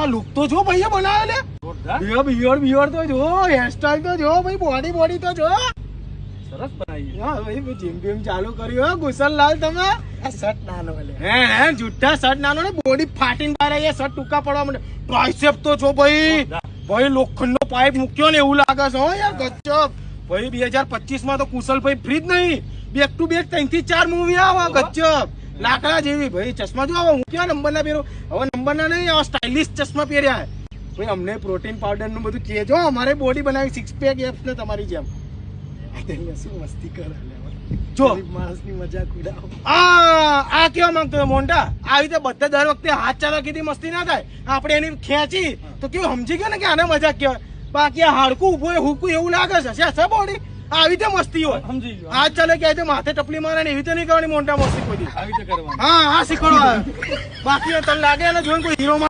આ લુક તો જો ભાઈએ બનાવ્યો લે બિયર તો જો હેરસ્ટાઈલ તો જો ભાઈ બોડી તો જો સરસ બનાવી. હા ભાઈ જીમ બીમ ચાલુ કર્યું હો ગુસલલાલ તમે. આ શર્ટ નાનો લે. હે જુઠ્ઠા શર્ટ નાનો ને બોડી ફાટીને બહાર આવી શર્ટ ટૂંકા પડવા માંડે. ટ્રાઇસેપ તો જો ભાઈ લોખંડનો પાઇપ મૂક્યો ને એવું લાગે છે હો યાર ગજબ. ભાઈ 2025 માં તો કુશલભાઈ ફ્રી જ નહીં, બેક ટુ બેક 3 થી 4 મૂવી આવે ગજબ લાકડા જેવી. ભાઈ ચશ્મા જો આવા હું ક્યાં નંબરના પહેરું, હવે નંબરના નહીં આવા સ્ટાઇલિશ ચશ્મા પહેર્યા. ભાઈ અમને પ્રોટીન પાવડર નું બધું કહેજો, અમારે બોડી બનાવી 6 પેક એપ્સ ને તમારી જેમ. શું મસ્તી કરે જો માણસની મજાક ઉડાવો. આ કેવા માંગતો મોન્ટા, આવી રીતે બધા દર વખતે હાથ ચાલાકીથી મસ્તી ના થાય. આપણે એની ખેંચી તો કેવું સમજી ગયો ને કે આને મજાક કહેવાય. બાકી આ હાડકું ઉભું હુકું એવું લાગે છે બોડી. આવી રીતે મસ્તી હોય, સમજી ગયો. હાથ ચાલે કે માથે ટપલી મારે ને એવી રીતે નહીં કરવાની મોન્ટા મસ્તી કોઈ. આવી રીતે કરવાનું. હા શીખવાડવા. બાકી તને લાગે એને જોઈને કોઈ હીરો